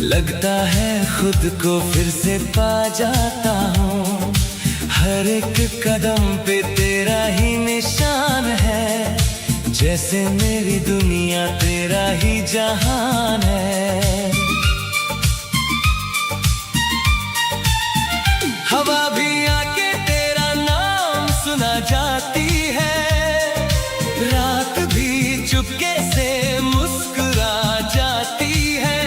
लगता है खुद को फिर से पा जाता हूँ। हर एक कदम पे तेरा ही निशान है, जैसे मेरी दुनिया तेरा ही जहान है। हवा भी आके तेरा नाम सुना जाती है, रात भी चुपके से मुस्कुरा जाती है।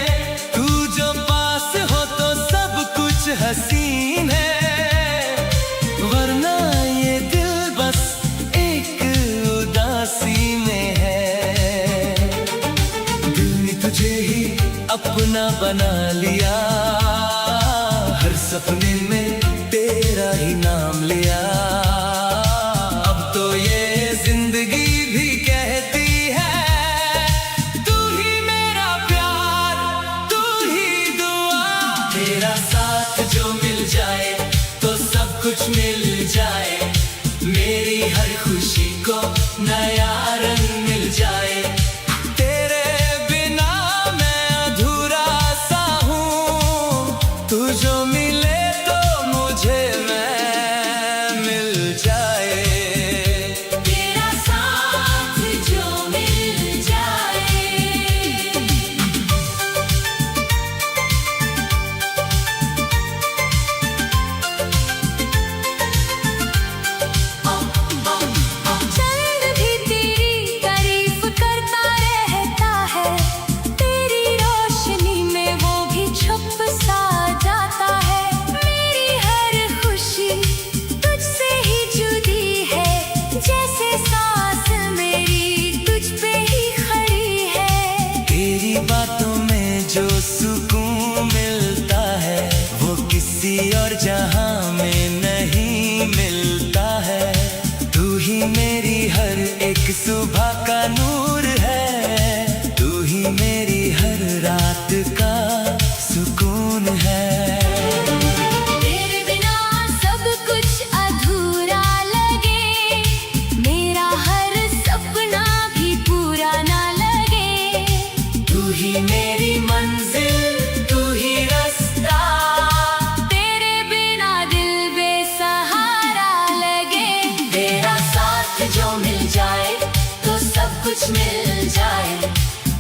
तू जो पास हो तो सब कुछ हसीन है, वरना ये दिल बस एक उदासी में है। दिल ने तुझे ही अपना बना लिया, हर सपने में तेरा ही नाम लिया। अब तो ये जिंदगी भी कहती है, तू ही मेरा प्यार, तू ही दुआ। तेरा साथ जो मिल जाए तो सब कुछ मिल जाए, मेरी हर खुशी को नया रंग मिल जाए। तेरे बिना मैं अधूरा सा हूँ, तू जो मिले तो मुझे मैं मिल जाए। तेरा साथ जो मिल जाए। चंद भी तेरी तारीफ करता रहता है, तेरी रोशनी में वो भी छुप सा जाता है। मेरी हर खुशी तुझसे ही जुड़ी है, जैसे सांस मेरी तुझ पे ही खड़ी है। तेरी बातों में जो सुकून मिलता है, वो किसी और जहां में नहीं मिलता है। तू ही मेरी हर एक सुबह का नूर है, तू ही मेरी हर रात का सुकून है। तेरे बिना सब कुछ अधूरा लगे, मेरा हर सपना भी पूरा ना लगे। तू ही मेरी मंजिल, तू ही रास्ता। तेरे बिना दिल बेसहारा लगे। तेरा साथ जो मिल जाए तो सब कुछ मिल जाए,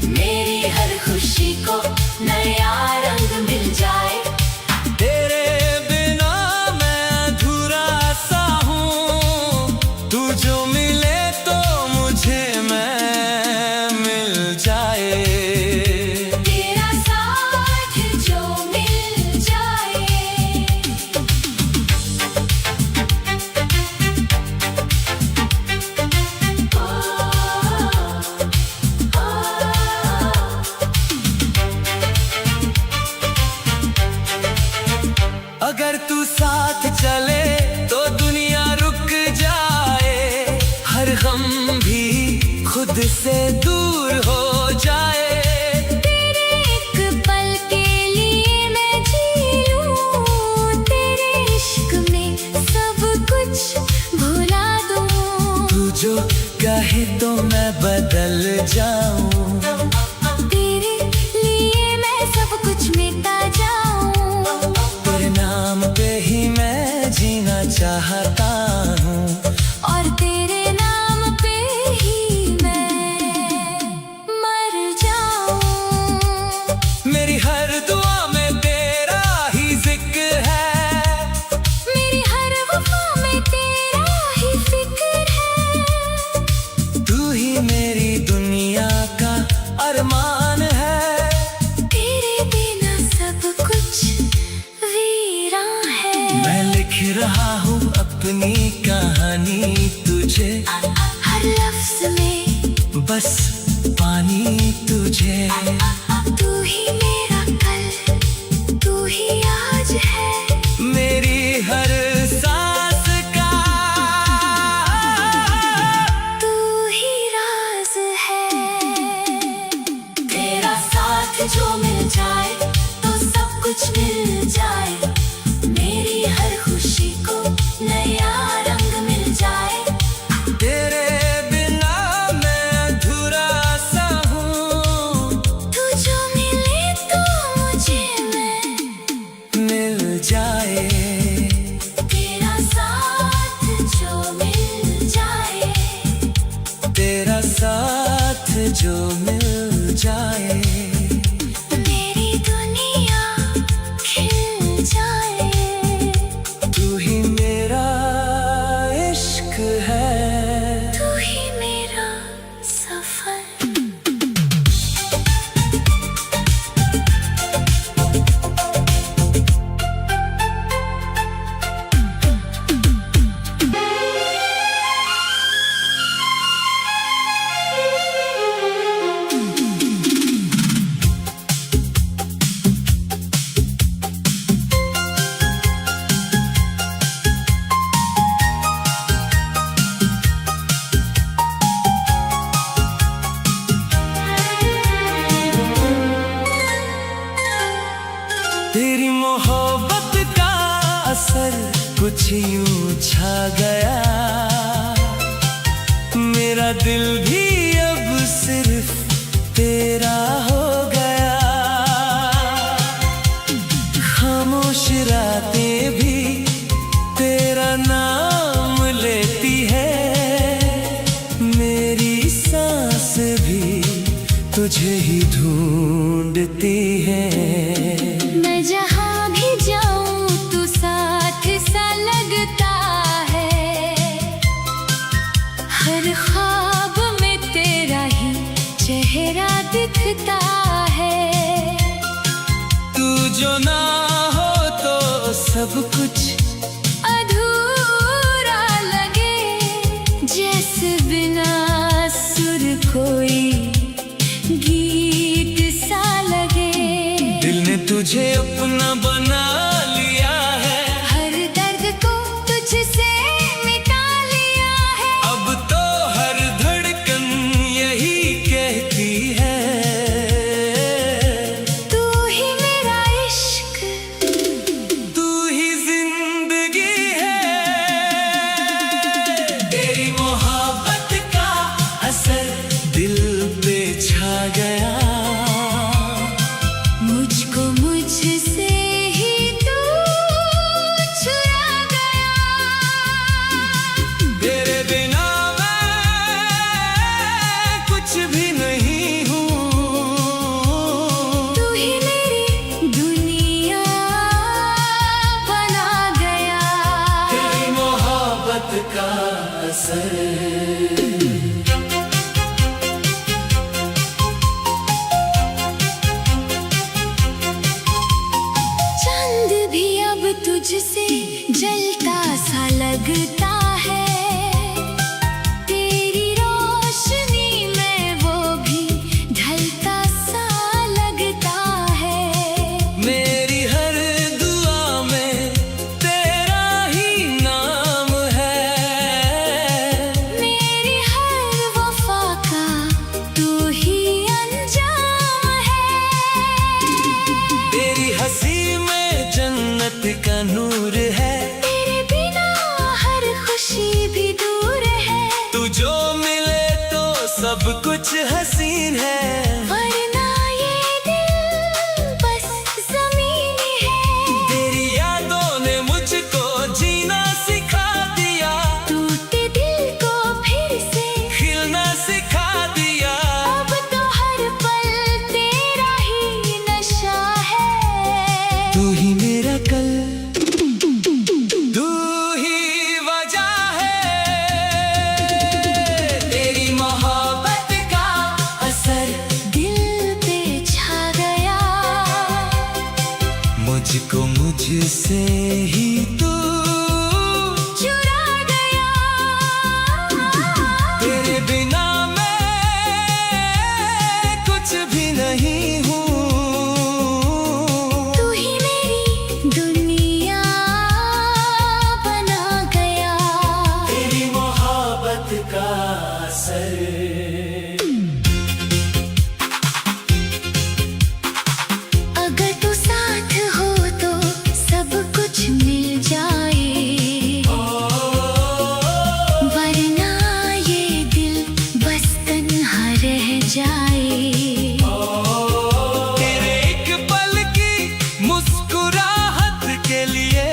मेरी हर खुशी को नया रंग मिल जाए। तेरे बिना मैं अधूरा सा हूँ, तू जो मिले तो मुझे मैं मिल जाए। तेरा साथ जो मिल जाए। अगर तू साथ चले तो दुनिया रुक जाए, हर गम भी खुद से दूर हो जाए। तेरे एक पल के लिए मैं जी लूं, तेरे इश्क में सब कुछ भुला दूं। तू जो कहे तो मैं बदल जाऊं, तेरे लिए मैं सब कुछ मिटा जाऊं। तेरे नाम पे ही मैं जीना चाहता हूँ, और तेरे नाम पे ही मैं मर जाऊं। मेरी हर दुआ में तेरा ही जिक्र है, मेरी हर वफा में तेरा ही फिक्र है। तू ही मेरी दुनिया का अरमान है। तेरे बिना सब कुछ वीरान है। मैं लिख रहा हूँ अपनी कहानी तुझे, हर लफ्ज में बस पानी तुझे। तू ही मेरा कल, तू ही आज है। मेरी हर सांस का तू ही राज है। तेरा साथ जो मिल जाए तो सब कुछ मिल जाए, मेरी हर खुशी को नया रंग मिल जाए। तेरे बिना मैं अधूरा तेरी मोहब्बत का असर कुछ यूं छा गया, मेरा दिल भी अब सिर्फ तेरा हो गया। खामोश रातें भी तेरा नाम लेती है, मेरी सांस भी तुझे ही ढूंढती है। मैं जहाँ भी जाऊँ तू साथ सा लगता है, हर ख्वाब में तेरा ही चेहरा दिखता है। तू जो ना हो तो सब कुछ अधूरा लगे, जैसे बिना सुर कोई गीत सा लगे। दिल ने तुझे अपना बना लिया है, हर दर्द को तुझसे मिटा लिया है। अब तो हर धड़कन यही कहती है, तू ही मेरा इश्क, तू ही जिंदगी है। तेरी मोहब्बत का असर दिल पे छा गया, मुझको मुझसे ही तू चुरा गया। तेरे बिना मैं कुछ भी नहीं हूँ, तू ही मेरी दुनिया बना गया। तेरी मोहब्बत का असर। चांद भी अब तुझसे जलता सा लगता है, तेरी रोशनी में वो भी ढलता सा लगता है। मेरी हर दुआ में तेरा ही नाम है, मेरी हर वफा का तू ही अंजाम है। तेरी हंसी में जन्नत का नूर है, तेरे बिना हर खुशी भी दूर है। तू जो मिले तो सब कुछ हसीन है। वरना ये दिल बस ज़मीन है। तेरी यादों ने मुझको जीना सिखा दिया, टूटे दिल को फिर से खिलना सिखा दिया। अब तो हर पल तेरा ही नशा है। तू ही मेरा कल, तू ही वजह है। तेरी मोहब्बत का असर दिल पे छा गया, मुझको मुझसे ही तू चुरा गया। तेरे बिना मैं कुछ भी नहीं हूँ, तू ही मेरी दुनिया बना गया। तेरी मोहब्बत का असर। अगर तू साथ हो तो सब कुछ मिल जाए, वरना ये दिल बस तन्हा रह जाए। तेरे एक पल की मुस्कुराहट के लिए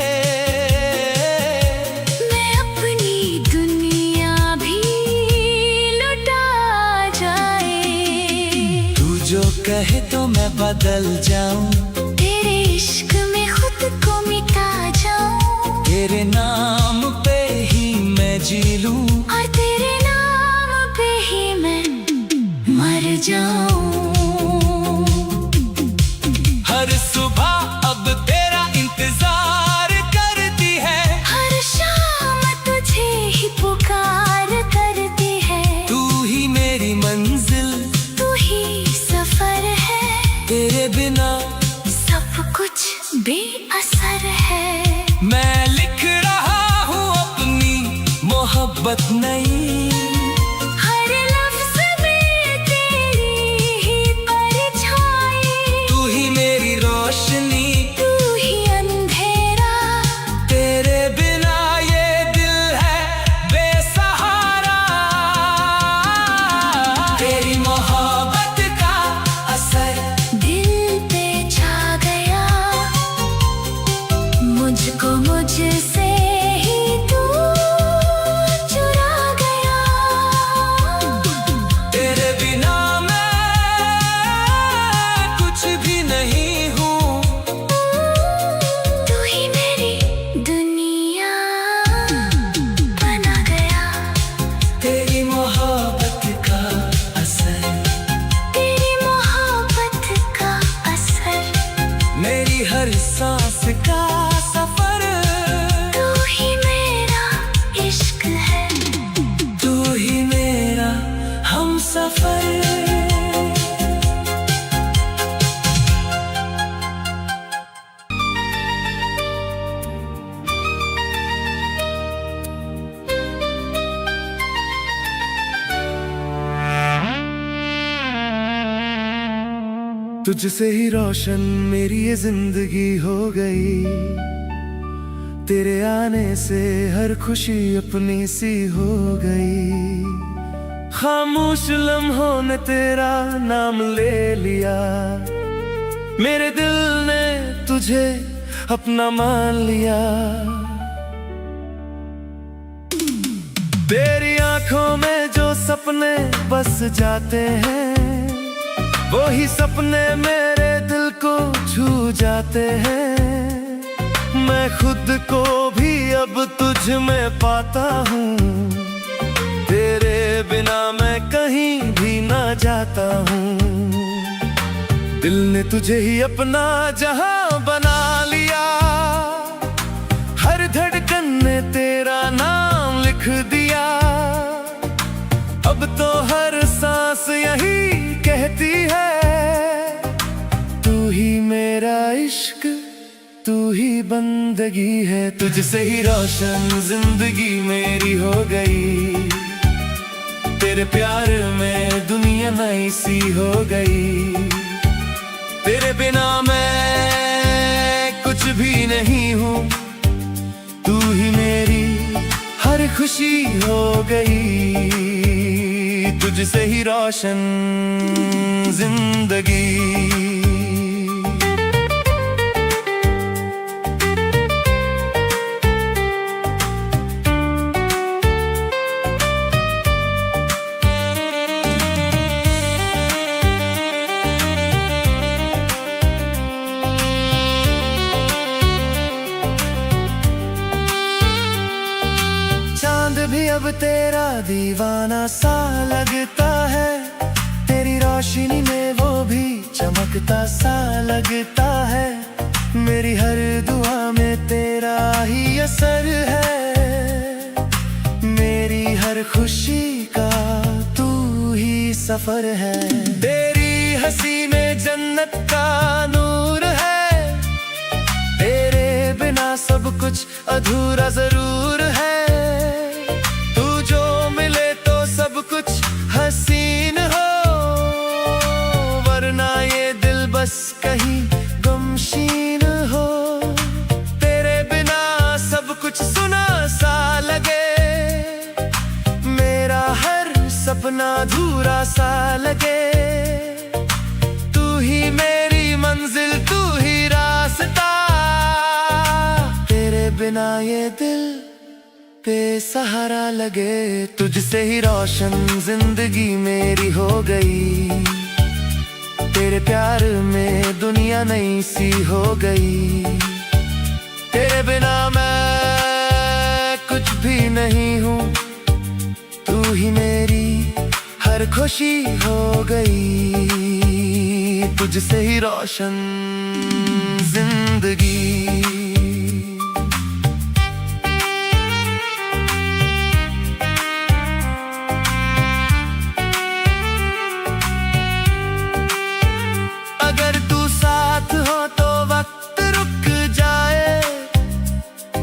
मैं अपनी दुनिया भी लुटा जाए। तू जो कहे तो मैं बदल जाऊं, तेरे इश्क में खुद को मिटा जाऊं, तेरे नाम पे ही मैं जी लूं, और तेरे नाम पे ही मैं मर जाऊं। हर सुबह अब तेरा इंतजार करती है, हर शाम तुझे ही पुकार करती है। तू ही मेरी मंजिल, तू ही सफर है, तेरे बिना सब कुछ बेअसर है। मैं लिख रहा हूँ अपनी मोहब्बत नई, हर लफ्ज़ में तेरी ही परछाई, तू ही मेरी रोशनी, तू मेरी हर सांस का सफर। तू ही मेरा इश्क है, तू ही मेरा हम सफर। तुझसे ही रोशन मेरी ये जिंदगी हो गई, तेरे आने से हर खुशी अपनी सी हो गई। खामोश लम्हों ने तेरा नाम ले लिया, मेरे दिल ने तुझे अपना मान लिया। तेरी आंखों में जो सपने बस जाते हैं, वो ही सपने मेरे दिल को छू जाते हैं। मैं खुद को भी अब तुझ में पाता हूँ, तेरे बिना मैं कहीं भी ना जाता हूँ। दिल ने तुझे ही अपना जहां बना लिया, हर धड़कन ने तेरा नाम लिख दिया। अब तो हर सांस यही कहती है, तू ही मेरा इश्क, तू ही बंदगी है। तुझसे ही रोशन जिंदगी मेरी हो गई, तेरे प्यार में दुनिया नई सी हो गई। तेरे बिना मैं कुछ भी नहीं हूँ, तू ही मेरी हर खुशी हो गई। तुझसे ही रोशन जिंदगी। चांद भी अब तेरा दीवाना सा लगता है, तेरी रोशनी में वो भी चमकता सा लगता है। मेरी हर दुआ में तेरा ही असर है, मेरी हर खुशी का तू ही सफर है। तेरी हंसी में जन्नत का नूर है, तेरे बिना सब कुछ अधूरा जरूर है। हसीन हो वरना ये दिल बस कहीं गमशीन हो। तेरे बिना सब कुछ सुना सा लगे, मेरा हर सपना अधूरा सा लगे। तू ही मेरी मंजिल, तू ही रास्ता, तेरे बिना ये दिल बेसहारा लगे। तुझसे ही रोशन जिंदगी मेरी हो गई, तेरे प्यार में दुनिया नई सी हो गई। तेरे बिना मैं कुछ भी नहीं हूँ, तू ही मेरी हर खुशी हो गई। तुझसे ही रोशन जिंदगी। अगर तू साथ हो तो वक्त रुक जाए,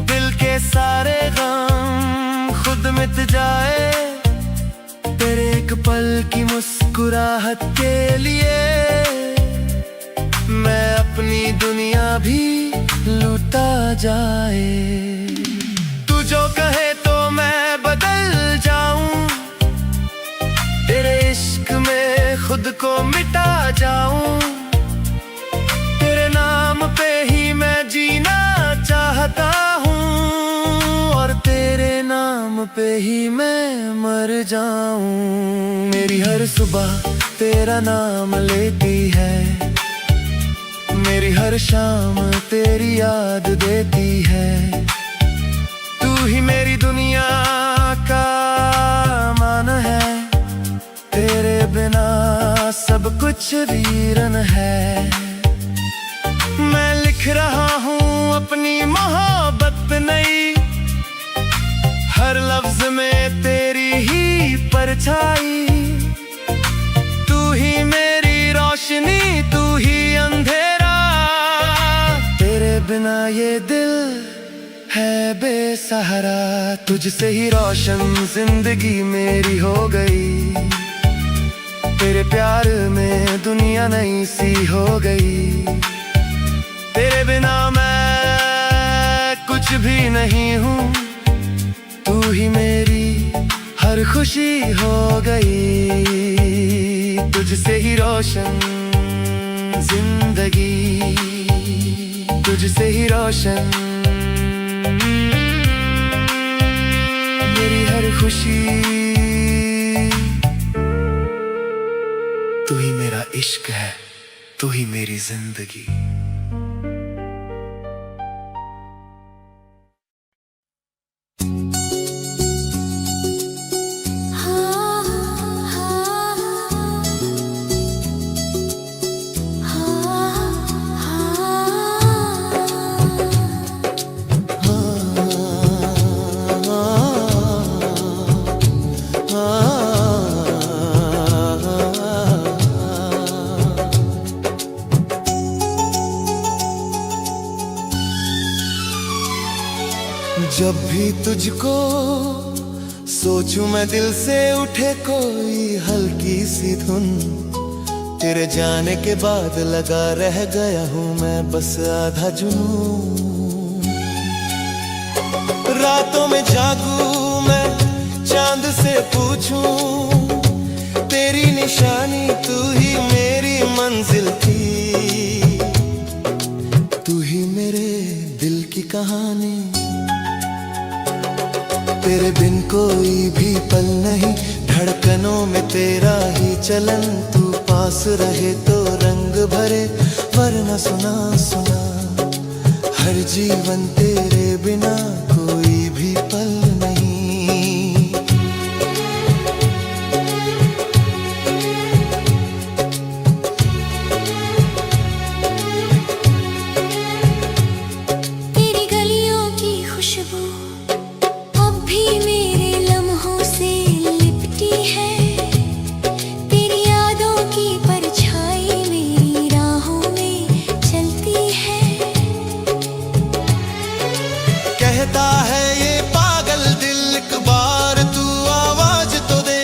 दिल के सारे गम खुद मिट जाए। तेरे एक पल की मुस्कुराहट के लिए मैं अपनी दुनिया भी लूटा जाए। तू जो कहे तो मैं बदल जाऊं, तेरे इश्क में खुद को मिटा जाऊं। तेरे नाम पे ही मैं जीना चाहता हूँ, और तेरे नाम पे ही मैं मर जाऊं। मेरी हर सुबह तेरा नाम लेती है, मेरी हर शाम तेरी याद देती है। तू ही मेरी दुनिया का मान है, तेरे बिना सब कुछ वीरन है। मैं लिख ये दिल है बेसहारा, तुझसे ही रोशन जिंदगी मेरी हो गई। तेरे प्यार में दुनिया नई सी हो गई। तेरे बिना मैं कुछ भी नहीं हूँ, तू ही मेरी हर खुशी हो गई। तुझसे ही रोशन जिंदगी, तुझसे ही रोशन मेरी हर खुशी। तू ही मेरा इश्क है, तू ही मेरी जिंदगी। जब भी तुझको सोचूं मैं दिल से उठे कोई हल्की सी धुन। तेरे जाने के बाद लगा रह गया हूँ मैं बस आधा जुनून। रातों में जागूं मैं चांद से पूछूं, तेरी निशानी तू ही मेरी मंजिल थी। तू ही मेरे दिल की कहानी। तेरे बिन कोई भी पल नहीं, धड़कनों में तेरा ही चलन। तू पास रहे तो रंग भरे, वरना सुना सुना। हर जीवन तेरे बिना कोई भी पल नहीं। तेरी गलियों की खुशबू कहता है ये पागल दिल, एक बार तू आवाज तो दे।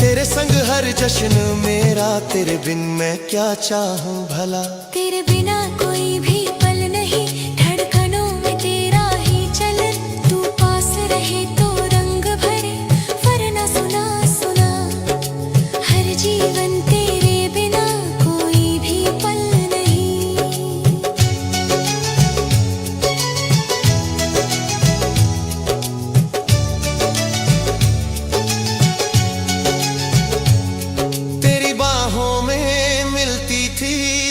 तेरे संग हर जश्न मेरा, तेरे बिन मैं क्या चाहूं भला। तेरे बिना कोई भी पल नहीं, धड़कनों में तेरा ही चलन। तू पास रहे तो रंग भरे, वरना सुना सुना। हर जीवन तेरे बिना कोई भी पल नहीं।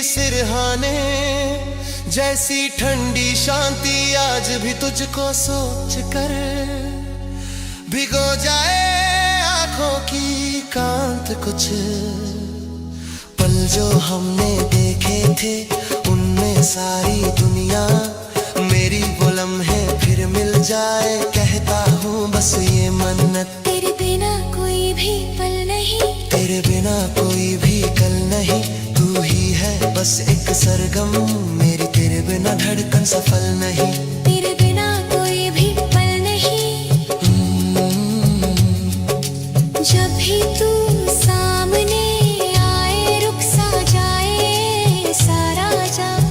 सिरहाने जैसी ठंडी शांति, आज भी तुझको सोच कर भिगो जाए आंखों की कांत। कुछ पल जो हमने देखे थे, उनमें सारी दुनिया मेरी वो लम्हे फिर मिल जाए। कहता हूँ बस ये मन्नत, तेरे बिना कोई भी पल नहीं। तेरे बिना कोई भी कल नहीं। तू ही है बस एक सरगम मेरी, तेरे बिना धड़कन सफल नहीं। तेरे बिना कोई भी पल नहीं। जब भी तू सामने आए, रुक सा जाए सारा जग।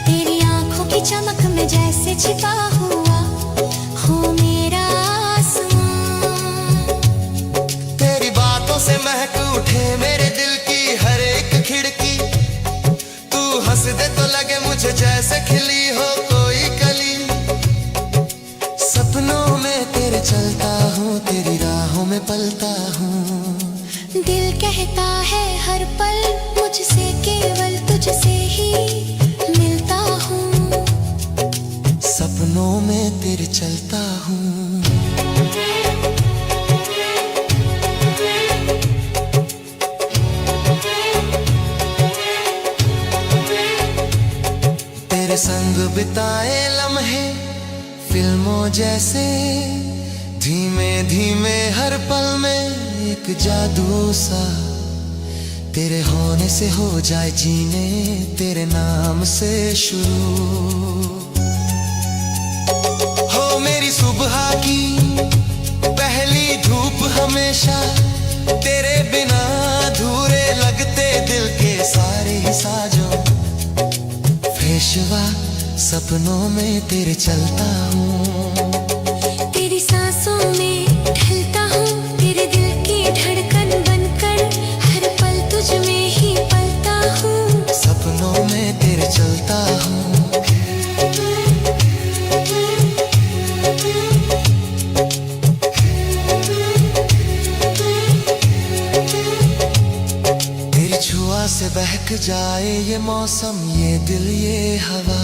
तेरी आंखों की चमक में जैसे छिपा हुआ हो मेरा आसमां। तेरी बातों से महक उठे मेरे दिल की हर एक खिड़की। तू हंस दे तो लगे मुझे जैसे खिली हो कोई कली। सपनों में तेरे चलता हूँ, तेरी राहों में पलता हूँ। दिल कहता है हर पल मुझसे केवल तुझसे ही मिलता हूँ। सपनों में तेरे चलता हूँ। तेरे संग बिताए लम्हे फिल्मों जैसे, धीमे धीमे हर पल में एक जादू सा। तेरे होने से हो जाए जीने, तेरे नाम से शुरू। की पहली धूप हमेशा तेरे बिना अधूरे लगते, दिल के सारे ही साजों पेशवा सपनों में तेरे चलता हूँ। तेरी सांसों में ढलता हूँ, तेरे दिल की धड़कन बनकर हर पल तुझ में ही पलता हूँ। सपनों में तेरे चलता हूँ। तेरी छुआ से बहक जाए ये मौसम, ये दिल, ये हवा,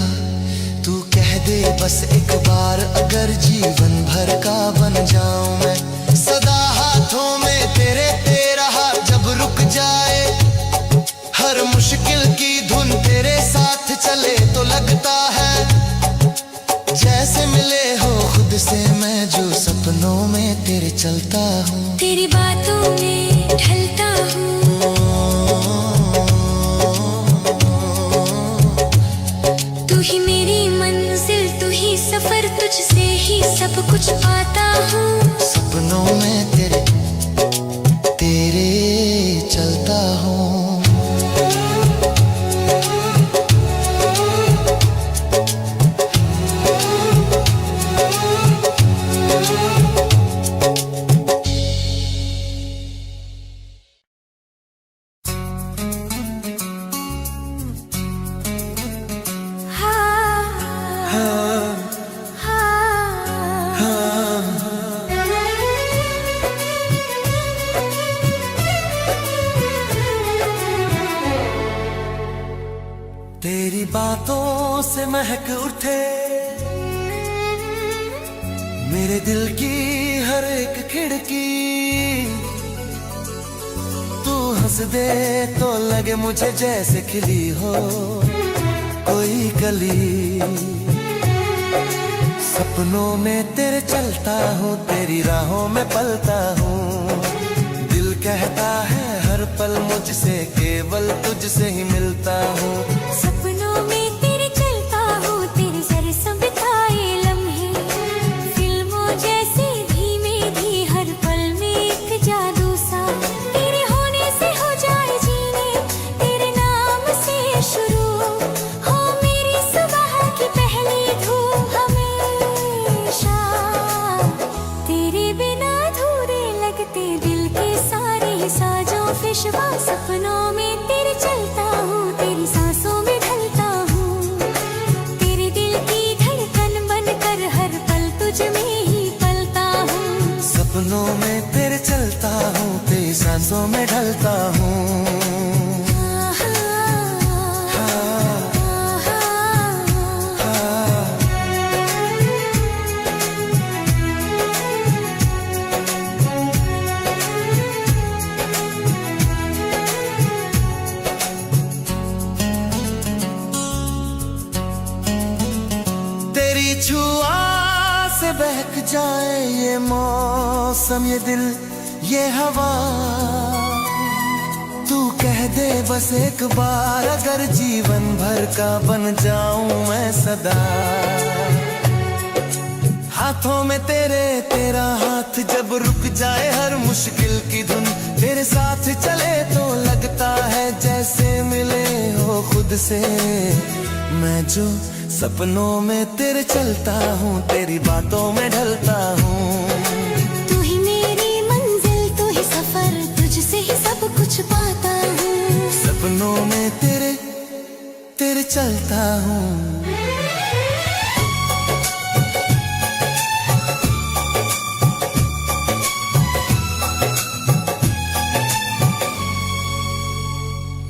तू कह दे बस एक बार, अगर जीवन भर का बन जाऊं मैं। सदा हाथों में तेरे, तेरा हाथ जब रुक जाए, हर मुश्किल की धुन तेरे साथ चले तो लगता है जैसे मिले हो खुद से मैं, जो सपनों में तेरे चलता हूँ। तेरी बातों में ढलता हूँ, तू ही मेरी मंजिल, तू ही सफर, तुझसे ही सब कुछ पाता हूँ। सपनों में तेरे चलता हूँ। तेरी बातों से महक उठे मेरे दिल की हर एक खिड़की, तू हंस दे तो लगे मुझे जैसे खिली हो कोई कली। सपनों में तेरे चलता हूँ, तेरी राहों में पलता हूँ, दिल कहता है हर पल मुझसे केवल तुझसे ही मिलता हूँ। सपनों में तेरे चलता हूँ, तेरे सर से बिताए लम्हे फिल्मों जैसे धीमे भी, हर पल में एक जादू सा, तेरे होने से हो जाए जीने, तेरे नाम से शुरू हो मेरी सुबह की पहली धूप। हमेशा तेरे बिना अधूरे लगते दिल के सारे ही साजों पेशवा, सपनों में तेरे चलता हूँ, तेरी सांसों में ढलता हूँ, तेरे दिल की धड़कन बनकर हर पल तुझ में ही पलता हूँ। सपनों में तेरे चलता हूँ, तेरी सांसों में ढलता हूँ। छुआ से बहक जाए ये मौसम, ये दिल, ये हवा, तू कह दे बस एक बार, अगर जीवन भर का बन जाऊं मैं सदा। हाथों में तेरे, तेरा हाथ जब रुक जाए, हर मुश्किल की धुन तेरे साथ चले तो लगता है जैसे मिले हो खुद से मैं, जो सपनों में तेरे चलता हूँ, तेरी बातों में ढलता हूँ। तू ही मेरी मंजिल, तू ही सफर, तुझसे ही सब कुछ पाता हूँ। सपनों में तेरे चलता हूँ।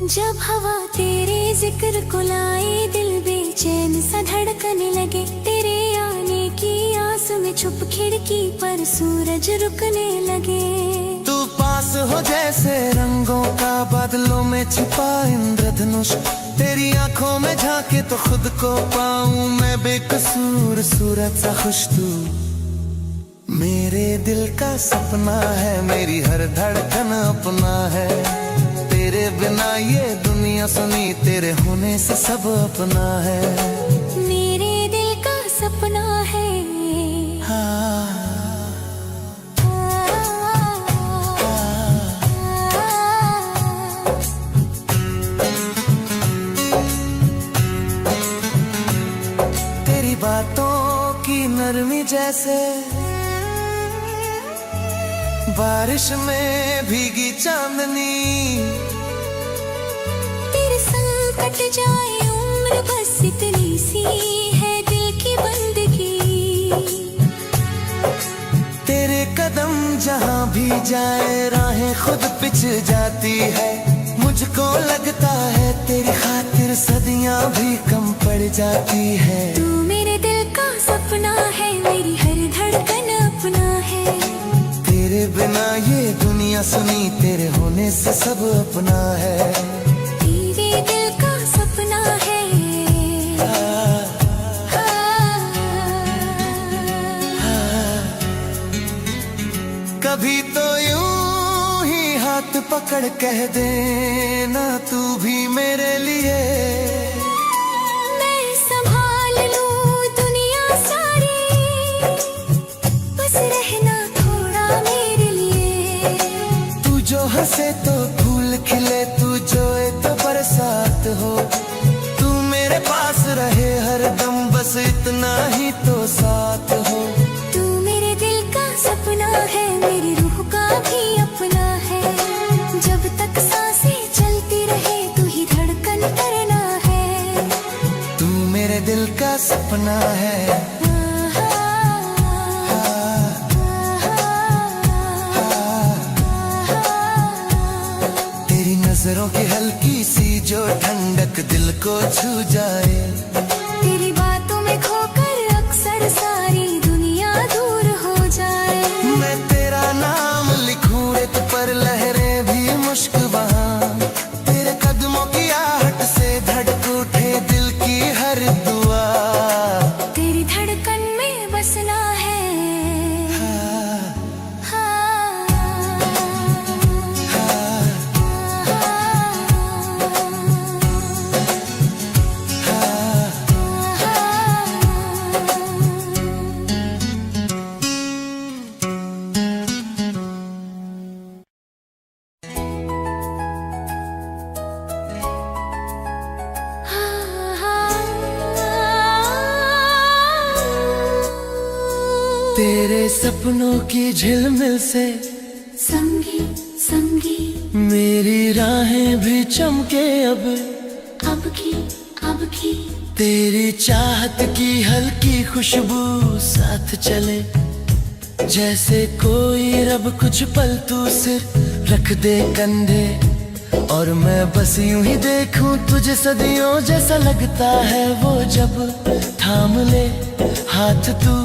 जब हवा तेरे जिक्र को लाए, दिल बेचैन सा धड़कने लगे, तेरे आने की आस में छुप खिड़की पर सूरज रुकने लगे। तू पास हो जैसे रंगों का बादलों में छिपा इंद्रधनुष, तेरी आंखों में झांके तो खुद को पाऊं मैं बेकसूर, सूरत सा खुश तू मेरे दिल का सपना है, मेरी हर धड़कन अपना है, तेरे बिना ये दुनिया सुनी, तेरे होने से सब अपना है, मेरे दिल का सपना है। हाँ। बातों की नरमी जैसे बारिश में भीगी चांदनी। तेरे संग कट जाए उम्र बस इतनी सी है दिल की बंदगी। तेरे कदम जहाँ भी जाए राहें खुद पिछ जाती है। मुझको लगता है तेरी खातिर सदियाँ भी कम पड़ जाती है। तू मेरे दिल का सपना है, मेरी हर धड़कन अपना है। तेरे बिना ये दुनिया सुनी, तेरे होने से सब अपना है। तेरे दिल का सपना है। कभी तो यूं ही हाथ पकड़ कह देना तू भी मेरे लिए। मैं संभाल लूं दुनिया सारी, बस रहना थोड़ा मेरे लिए। तू जो हंसे तो फूल खिले, तू जोए तो बरसात हो। तू मेरे पास रहे हर दम, बस इतना ही तो साथ हो। तू मेरे दिल का सपना है, मेरी रूह का भी अपना है। जब तक सांसें चलती रहे तू ही धड़कन करना है। तू मेरे दिल का सपना है। तेरी नजरों की हल्की सी जो ठंडक दिल को छू जाए। तेरी बातों में खोकर अक्सर सारी दुनिया दूर हो जाए। मैं तेरा नाम लिखूं रेत पर लहरें भी मुश्क वहाँ। तेरे कदमों की आहट से धड़क उठे दिल की हर दुआ। तेरी धड़कन में बसना है। तेरे सपनों की झिलमिल से संगी संगी मेरी राहें भी चमके अब। अब की तेरी चाहत की हल्की खुशबू साथ चले। जैसे कोई रब कुछ पल तू सिर रख दे कंधे, और मैं बस यूं ही देखूं तुझे सदियों जैसा लगता है वो जब थाम ले हाथ तू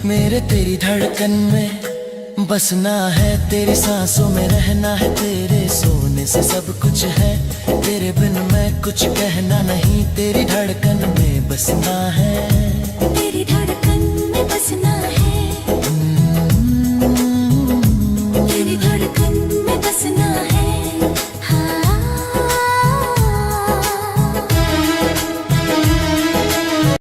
मेरे। तेरी धड़कन में बसना है, तेरी सांसों में रहना है। तेरे सोने से सब कुछ है, तेरे बिन मैं कुछ कहना नहीं। तेरी धड़कन में बसना है।